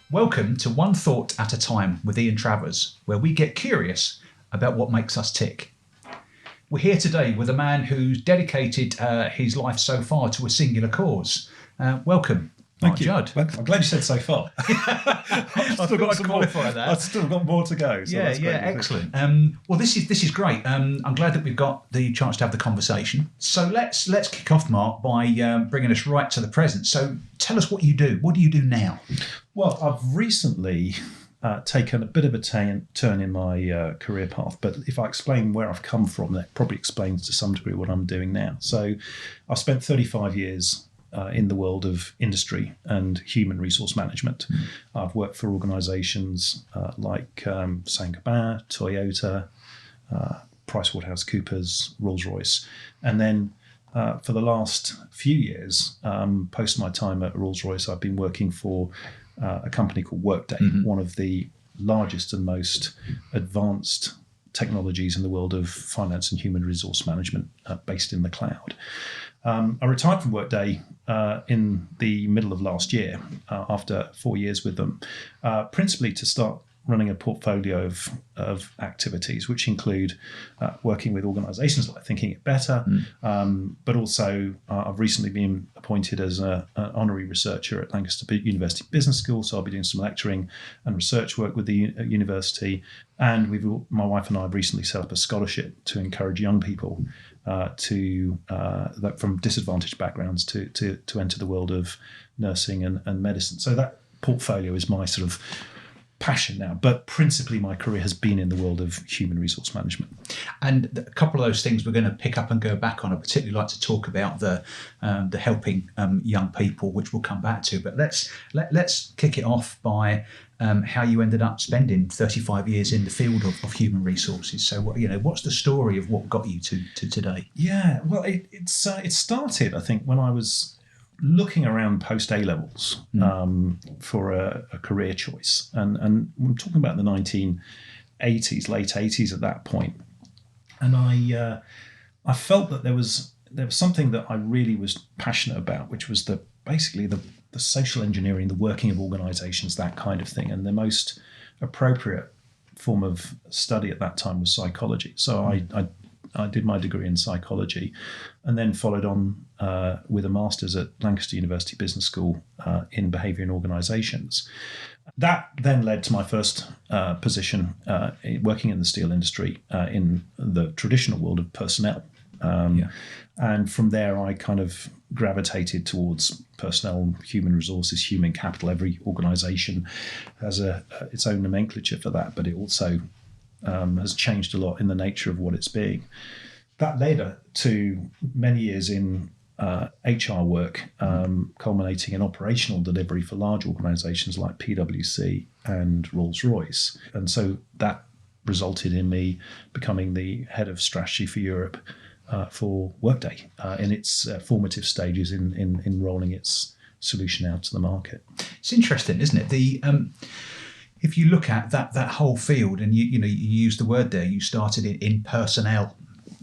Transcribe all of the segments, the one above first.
Welcome to One Thought at a Time with Ian Travers, where we get curious about what makes us tick. We're here today with a man who's dedicated his life so far to a singular cause. Welcome, Thank you. Judd. I'm glad you said so far. I've still got to qualify that. I've still got more to go. So that's great, excellent. Well, this is great. I'm glad that we've got the chance to have the conversation. So let's kick off, Mark, by bringing us right to the present. So tell us what you do. What do you do now? Well, I've recently taken a bit of a turn in my career path, but if I explain where I've come from, that probably explains to some degree what I'm doing now. So I've spent 35 years in the world of industry and human resource management. I've worked for organisations like Saint-Gobain, Toyota, PricewaterhouseCoopers, Rolls-Royce. And then for the last few years, post my time at Rolls-Royce, I've been working for a company called Workday, one of the largest and most advanced technologies in the world of finance and human resource management based in the cloud. I retired from Workday in the middle of last year after 4 years with them, principally to start running a portfolio of activities, which include working with organisations like Thinking It Better, but also I've recently been appointed as an honorary researcher at Lancaster University Business School, so I'll be doing some lecturing and research work with the university. And my wife and I have recently set up a scholarship to encourage young people from disadvantaged backgrounds to enter the world of nursing and medicine. So that portfolio is my sort of passion now, but principally my career has been in the world of human resource management. And a couple of those things we're going to pick up and go back on. I particularly like to talk about the helping young people, which we'll come back to. But let's kick it off by how you ended up spending 35 years in the field of human resources. So what's the story of what got you to today? Yeah, well, it started, I think, when I was looking around post A-levels for a career choice. And I'm talking about the 1980s, late 80s at that point. And I felt that there was something that I really was passionate about, which was basically the social engineering, the working of organisations, that kind of thing. And the most appropriate form of study at that time was psychology. So I did my degree in psychology and then followed on with a master's at Lancaster University Business School in behaviour and organisations. That then led to my first position working in the steel industry in the traditional world of personnel. And from there, I kind of gravitated towards personnel, human resources, human capital. Every organisation has its own nomenclature for that, but it also has changed a lot in the nature of what it's being. That led to many years in HR work, culminating in operational delivery for large organisations like PwC and Rolls-Royce. And so that resulted in me becoming the head of strategy for Europe for Workday in its formative stages in rolling its solution out to the market. It's interesting, isn't it? If you look at that whole field, and you use the word there, you started in personnel,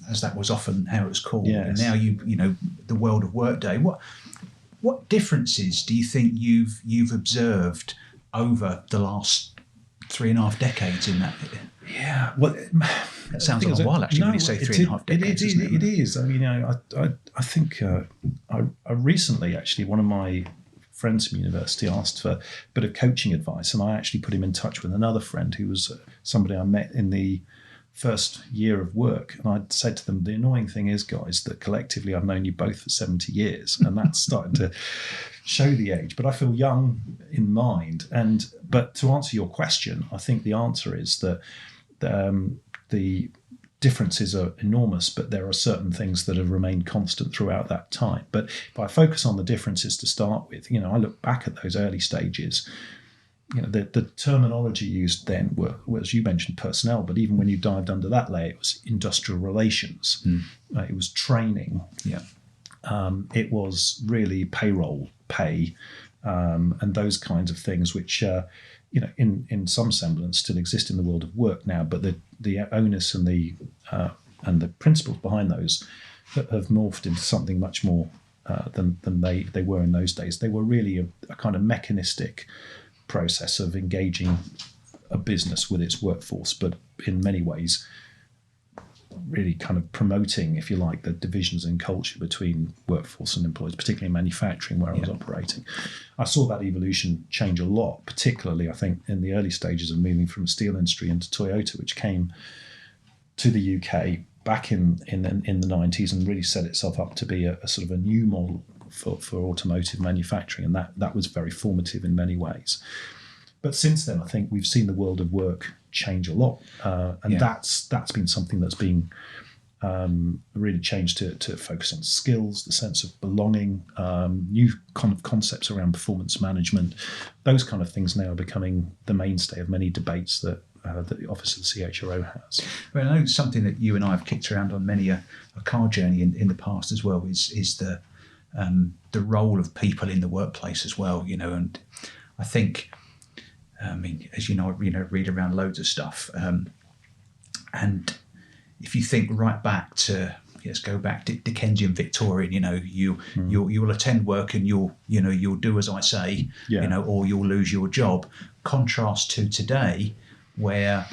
as that was often how it was called, yes. And now the world of Workday. What differences do you think you've observed over the last 3.5 decades in that? Yeah, well, that sounds like a while actually. When you say 3.5 decades, it is. I mean, I think I recently actually one of my friends from university asked for a bit of coaching advice, and I actually put him in touch with another friend who was somebody I met in the first year of work. And I said to them, the annoying thing is, guys, that collectively I've known you both for 70 years, and that's starting to show the age. But I feel young in mind. But to answer your question, I think the answer is that the differences are enormous, but there are certain things that have remained constant throughout that time. But if I focus on the differences to start with, I look back at those early stages. The terminology used then were, as you mentioned, personnel, but even when you dived under that layer, it was industrial relations, it was training, it was really payroll, pay, and those kinds of things, which in some semblance still exist in the world of work now, but the onus and the principles behind those have morphed into something much more than they were in those days. They were really a kind of mechanistic process of engaging a business with its workforce, but in many ways really kind of promoting, if you like, the divisions in culture between workforce and employees, particularly in manufacturing where I was operating. I saw that evolution change a lot, particularly I think in the early stages of moving from the steel industry into Toyota, which came to the UK back in the 90s and really set itself up to be a sort of a new model for automotive manufacturing, and that was very formative in many ways. But since then, I think we've seen the world of work change a lot, and that's been something that's been really changed to focus on skills, the sense of belonging, new kind of concepts around performance management. Those kind of things now are becoming the mainstay of many debates that the Office of the CHRO has. Well, I know something that you and I have kicked around on many a car journey in the past as well is the role of people in the workplace as well, and I think, as you know, read around loads of stuff, and if you think right back to, let's go back to Dickensian Victorian, you'll attend work and you'll do as I say, or you'll lose your job. Contrast to today, where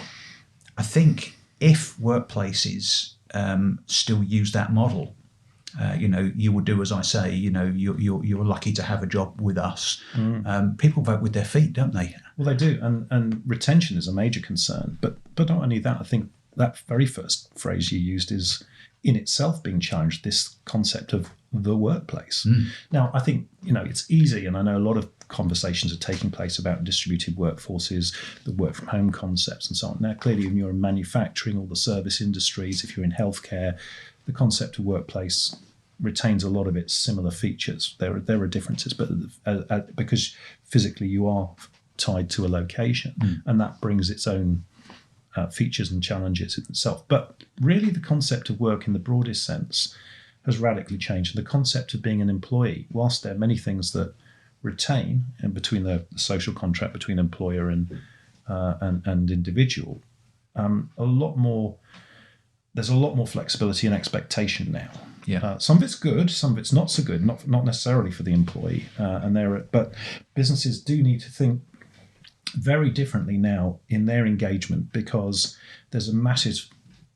I think if workplaces still use that model, you will do as I say. You're lucky to have a job with us. People vote with their feet, don't they? Well, they do, and retention is a major concern. But not only that, I think that very first phrase you used is in itself being challenged. This concept of the workplace. Now, I think it's easy, and I know a lot of conversations are taking place about distributed workforces, the work from home concepts, and so on. Now, clearly, when you're in manufacturing or the service industries, if you're in healthcare, the concept of workplace retains a lot of its similar features. There are differences, but because physically you are tied to a location, and that brings its own features and challenges in itself. But really, the concept of work in the broadest sense has radically changed. The concept of being an employee, whilst there are many things that retain in between the social contract between employer and individual, there's a lot more flexibility and expectation now. Some of it's good, some of it's not so good, not necessarily for the employee. But businesses do need to think very differently now in their engagement, because there's a massive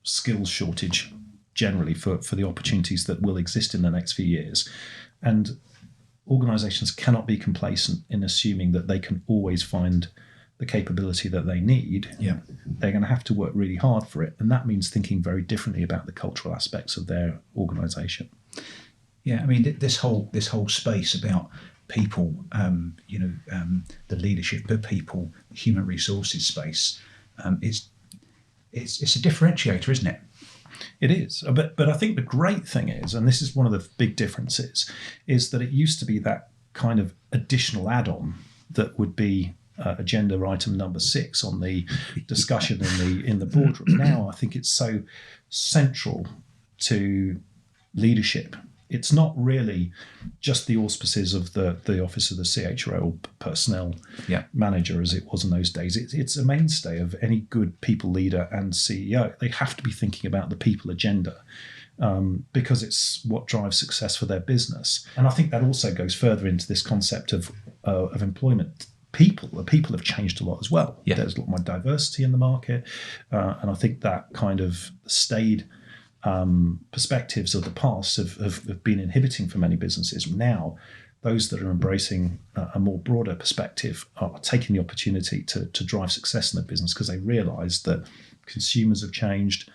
skills shortage generally for the opportunities that will exist in the next few years. And organisations cannot be complacent in assuming that they can always find the capability that they need. They're going to have to work really hard for it, and that means thinking very differently about the cultural aspects of their organisation. This whole space about people, the leadership of people, human resources space, it's a differentiator, isn't it? It is, but I think the great thing is, and this is one of the big differences, is that it used to be that kind of additional add-on that would be agenda item number 6 on the discussion in the boardroom. Now I think it's so central to leadership. It's not really just the auspices of the Office of the CHRO personnel manager as it was in those days. It's a mainstay of any good people leader and CEO. They have to be thinking about the people agenda, because it's what drives success for their business. And I think that also goes further into this concept of employment. People have changed a lot as well. There's a lot more diversity in the market, and I think that kind of staid perspectives of the past have been inhibiting for many businesses. Now, those that are embracing a more broader perspective are taking the opportunity to drive success in their business, because they realise that consumers have changed.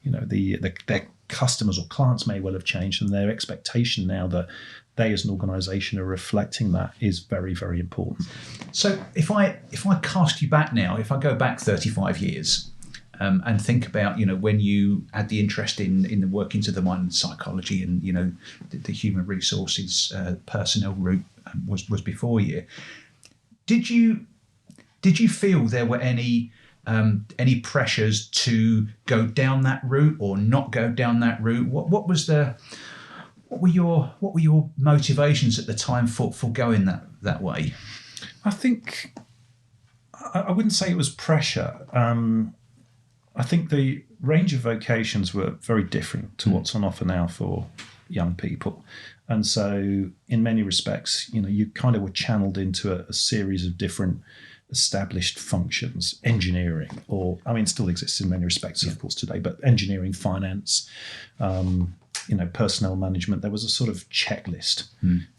Their customers or clients may well have changed, and their expectation now that they as an organisation are reflecting that is very, very important. So if I cast you back now, if I go back 35 years, and think about when you had the interest in the workings of the mind and psychology, and the human resources personnel route was before you. Did you feel there were any pressures to go down that route or not go down that route? What were your motivations at the time for going that way? I think I wouldn't say it was pressure. I think the range of vocations were very different to what's on offer now for young people. And so in many respects, you kind of were channeled into a series of different established functions, engineering, or I mean, it still exists in many respects, of course, today, but engineering, finance, personnel management. There was a sort of checklist.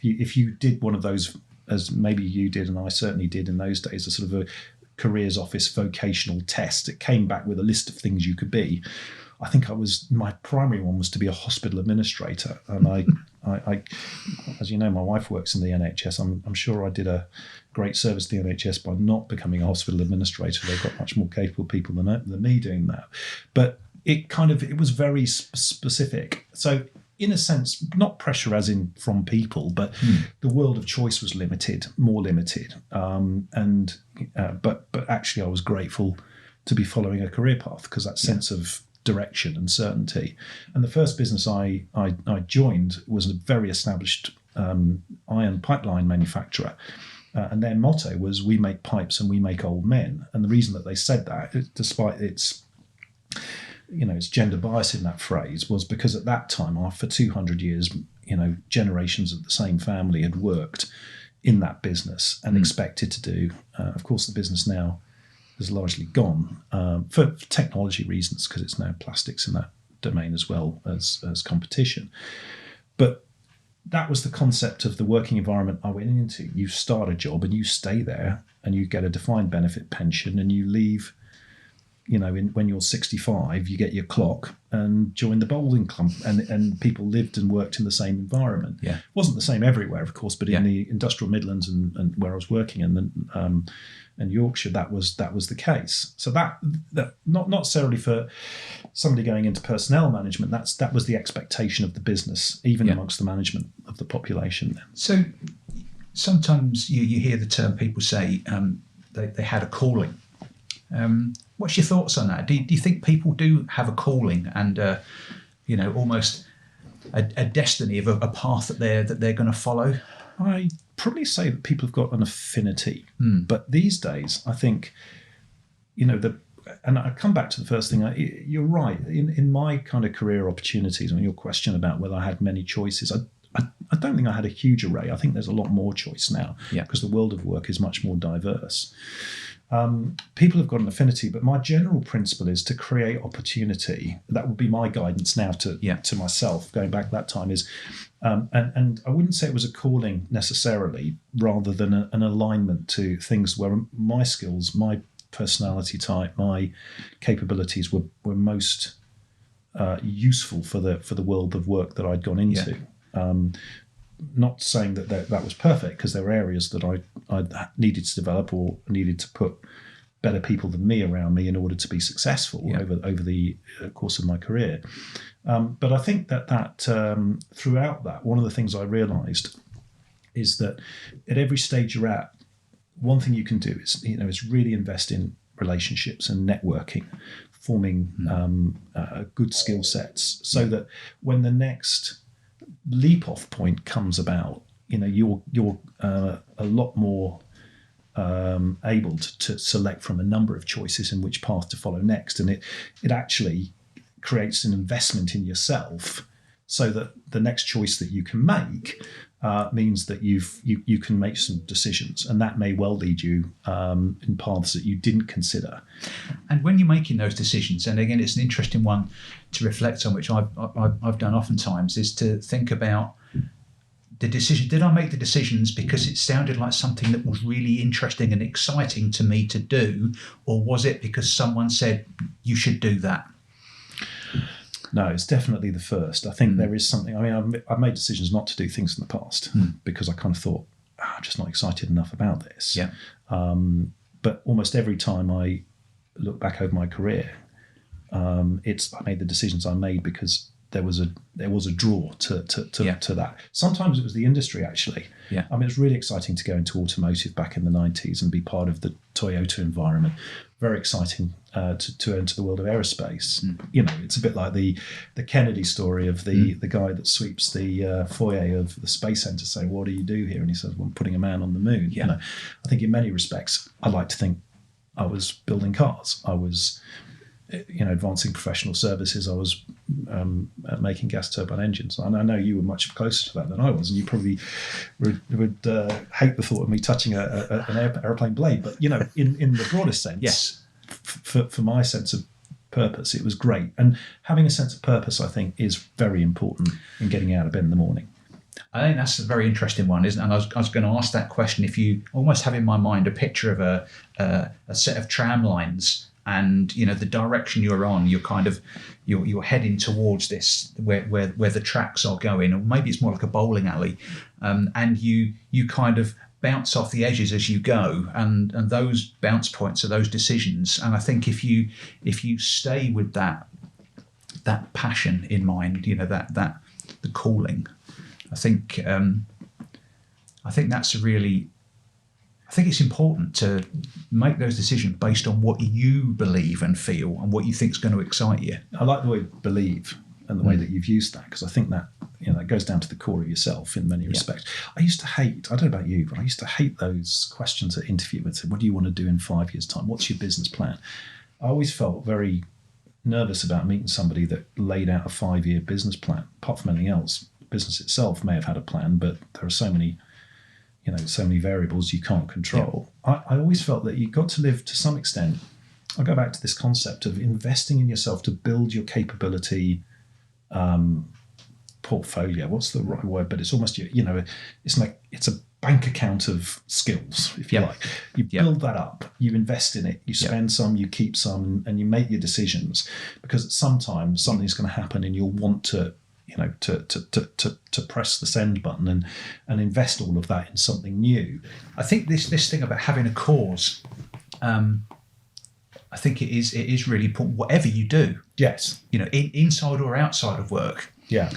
If you did one of those, as maybe you did, and I certainly did in those days, a sort of a careers office vocational test, it came back with a list of things you could be. I think my primary one was to be a hospital administrator, and I as you know, my wife works in the NHS. I'm sure I did a great service to the NHS by not becoming a hospital administrator. They've got much more capable people than me doing that. But it was very specific. So in a sense, not pressure as in from people, but the world of choice was more limited. But actually I was grateful to be following a career path, because that sense of direction and certainty. And the first business I joined was a very established iron pipeline manufacturer. And their motto was, we make pipes and we make old men. And the reason that they said that, despite its gender bias in that phrase, was because at that time, for 200 years, generations of the same family had worked in that business and expected to do. Of course, the business now has largely gone for technology reasons, because it's now plastics in that domain as well as competition. But that was the concept of the working environment I went into. You start a job and you stay there, and you get a defined benefit pension, and you leave, when you're 65, you get your clock and join the bowling club, and people lived and worked in the same environment. Yeah. It wasn't the same everywhere, of course, but in the industrial Midlands and where I was working and Yorkshire, that was the case. So that not necessarily for somebody going into personnel management, that was the expectation of the business, even amongst the management of the population. So sometimes you hear the term, people say they had a calling. What's your thoughts on that? Do you think people do have a calling and almost a destiny of a path that they're going to follow? I probably say that people have got an affinity, but these days I think, and I come back to the first thing. You're right. In my kind of career opportunities, your question about whether I had many choices, I don't think I had a huge array. I think there's a lot more choice now, because the world of work is much more diverse. People have got an affinity, but my general principle is to create opportunity. That would be my guidance now to myself, going back that time, is and I wouldn't say it was a calling necessarily, rather than an alignment to things where my skills, my personality type, my capabilities were most useful for the world of work that I'd gone into. Not saying that was perfect, because there were areas that I needed to develop or needed to put better people than me around me in order to be successful over the course of my career. But I think that throughout that, one of the things I realised is that at every stage you're at, one thing you can do is really invest in relationships and networking, forming good skill sets, so that when the next leap off point comes about, you're a lot more able to select from a number of choices in which path to follow next, and it actually creates an investment in yourself, so that the next choice that you can make means that you can make some decisions, and that may well lead you in paths that you didn't consider. And when you're making those decisions, and again, it's an interesting one to reflect on, which I've done oftentimes, is to think about the decision. Did I make the decisions because it sounded like something that was really interesting and exciting to me to do, or was it because someone said you should do that? No, it's definitely the first. I think there is something. I've made decisions not to do things in the past because I kind of thought, I'm just not excited enough about this. Yeah. But almost every time I look back over my career, I made the decisions I made because there was a draw to that. Sometimes it was the industry, actually. Yeah. It was really exciting to go into automotive back in the 90s and be part of the Toyota environment. Very exciting to enter the world of aerospace. It's a bit like the Kennedy story of the guy that sweeps the foyer of the Space Center, saying, "What do you do here?" And he says, "Well, I'm putting a man on the moon." Yeah. I think in many respects, I like to think I was building cars. I was advancing professional services. I was making gas turbine engines. And I know you were much closer to that than I was, and you probably would hate the thought of me touching an airplane blade. But in the broader sense, yes, for my sense of purpose, it was great. And having a sense of purpose, I think, is very important in getting out of bed in the morning. I think that's a very interesting one, isn't it? And I was going to ask that question. If you almost have in my mind a picture of a set of tram lines, and the direction you're on, you're heading towards this where the tracks are going, or maybe it's more like a bowling alley, and you kind of bounce off the edges as you go, and those bounce points are those decisions. And I think if you stay with that passion in mind, that the calling, I think that's I think it's important to make those decisions based on what you believe and feel and what you think is going to excite you. I like the word believe and the way that you've used that, because I think that it goes down to the core of yourself in many respects. I used to hate, I don't know about you, but I used to hate those questions at interview and say, what do you want to do in 5 years' time? What's your business plan? I always felt very nervous about meeting somebody that laid out a 5-year business plan. Apart from anything else, business itself may have had a plan, but there are so many variables you can't control. Yeah. I always felt that you've got to live to some extent. I'll go back to this concept of investing in yourself to build your capability portfolio. What's the right word? But it's almost, it's a bank account of skills, if you like. You build that up, you invest in it, you spend some, you keep some, and you make your decisions, because sometimes something's going to happen and you'll want to to press the send button and invest all of that in something new. I think this thing about having a cause, I think it is really important, whatever you do. Yes. Inside or outside of work. Yeah.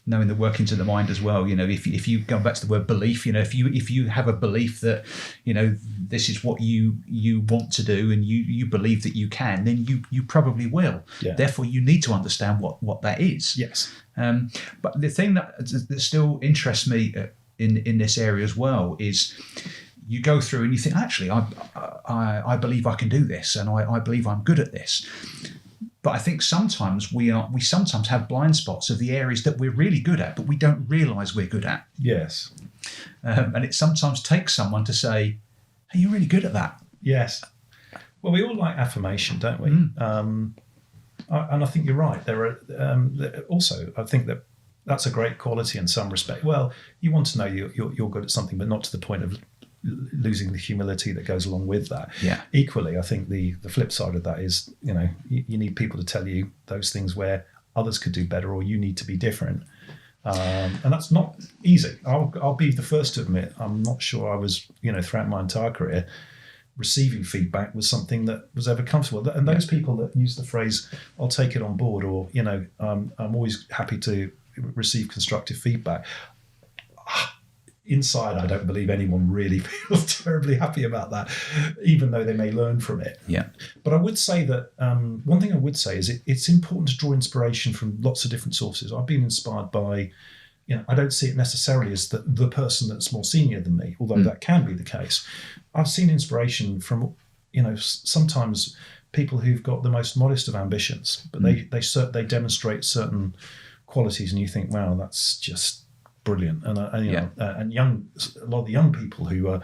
Knowing the workings of the mind as well. If you go back to the word belief, if you have a belief that this is what you want to do, and you believe that you can, then you probably will. Yeah. Therefore, you need to understand what that is. Yes. But the thing that still interests me in this area as well is, you go through and you think, actually, I believe I can do this, and I believe I'm good at this. But I think sometimes we sometimes have blind spots of the areas that we're really good at, but we don't realise we're good at. Yes. And it sometimes takes someone to say, hey, you're really good at that. Yes. Well, we all like affirmation, don't we? And I think you're right. There are also, I think that's a great quality in some respect. Well, you want to know you're good at something, but not to the point of losing the humility that goes along with that. Yeah. Equally, I think the flip side of that is, you need people to tell you those things where others could do better, or you need to be different. And that's not easy. I'll be the first to admit, I'm not sure I was, throughout my entire career, receiving feedback was something that was ever comfortable. And those people that use the phrase, I'll take it on board, or, I'm always happy to receive constructive feedback. Inside, I don't believe anyone really feels terribly happy about that, even though they may learn from it. Yeah. But I would say that one thing I would say is it's important to draw inspiration from lots of different sources. I've been inspired by, I don't see it necessarily as the person that's more senior than me, although that can be the case. I've seen inspiration from, sometimes people who've got the most modest of ambitions, but they demonstrate certain qualities, and you think, wow, that's just brilliant. And a lot of the young people who are,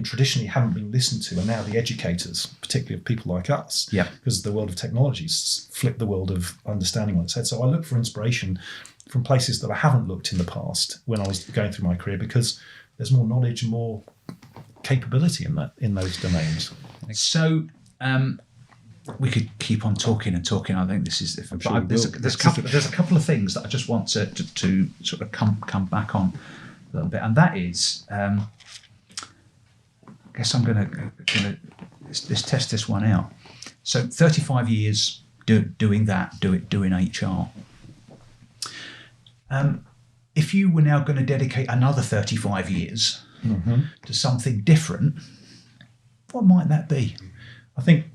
traditionally haven't been listened to are now the educators, particularly of people like us. Yeah. Because the world of technologies flipped the world of understanding on its head. So I look for inspiration from places that I haven't looked in the past when I was going through my career, because there's more knowledge and more capability in those domains. So we could keep on talking and talking. I think this is. But there's a couple of things that I just want to sort of come back on a little bit, and that is, I guess I'm gonna let's test this one out. So 35 years doing HR. If you were now going to dedicate another 35 years to something different, what might that be? I think.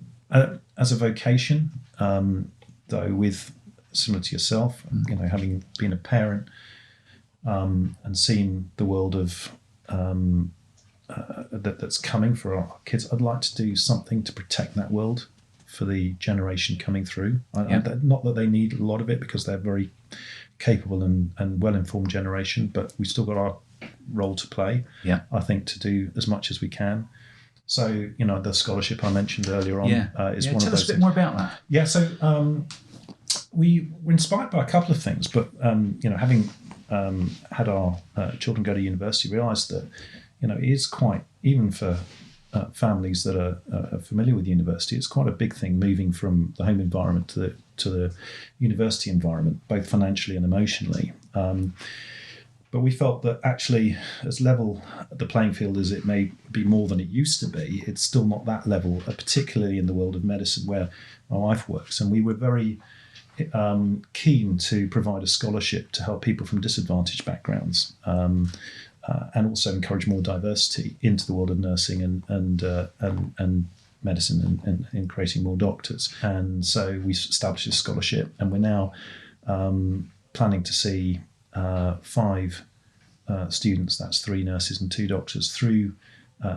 As a vocation, though, with similar to yourself, having been a parent and seen the world of that's coming for our kids, I'd like to do something to protect that world for the generation coming through. Yeah. Not that they need a lot of it, because they're very capable and well-informed generation, but we've still got our role to play, Yeah. I think, to do as much as we can. So, the scholarship I mentioned earlier on is one of those. Tell us a bit more about that. Yeah, so we were inspired by a couple of things, but having had our children go to university, realised that it is quite, even for families that are familiar with university, it's quite a big thing moving from the home environment to the university environment, both financially and emotionally. But we felt that actually, as level the playing field as it may be more than it used to be, it's still not that level, particularly in the world of medicine where my wife works. And we were very keen to provide a scholarship to help people from disadvantaged backgrounds, and also encourage more diversity into the world of nursing and medicine, and in creating more doctors. And so we established a scholarship, and we're now planning to see 5 students, that's 3 nurses and 2 doctors, through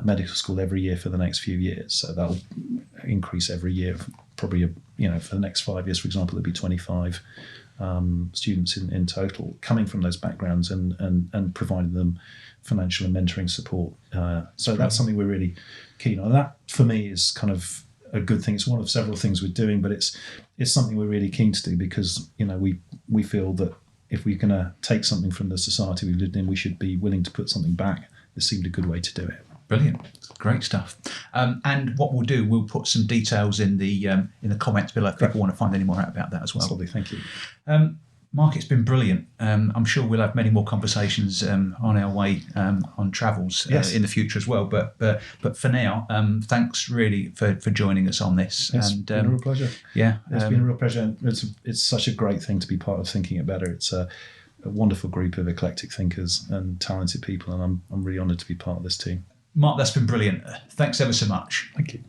medical school every year for the next few years. So that'll increase every year, probably, for the next 5 years, for example, there'll be 25 students in total coming from those backgrounds, and providing them financial and mentoring support. So that's something we're really keen on. And that, for me, is kind of a good thing. It's one of several things we're doing, but it's something we're really keen to do, because we feel that if we're going to take something from the society we've lived in, we should be willing to put something back. This seemed a good way to do it. Brilliant, great stuff. And what we'll do, we'll put some details in the comments below if people want to find any more out about that as well. That's lovely, thank you. Mark, it's been brilliant. I'm sure we'll have many more conversations on our way on travels in the future as well. But for now, thanks really for joining us on this. It's been a real pleasure. Yeah, it's been a real pleasure. And it's such a great thing to be part of Thinking It Better. It's a wonderful group of eclectic thinkers and talented people, and I'm really honoured to be part of this team. Mark, that's been brilliant. Thanks ever so much. Thank you.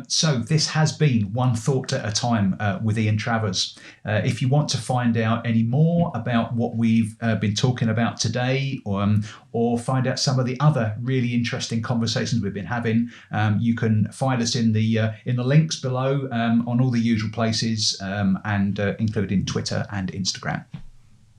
So this has been One Thought at a Time with Ian Travers. If you want to find out any more about what we've been talking about today, or find out some of the other really interesting conversations we've been having, you can find us in the links below on all the usual places, and including Twitter and Instagram.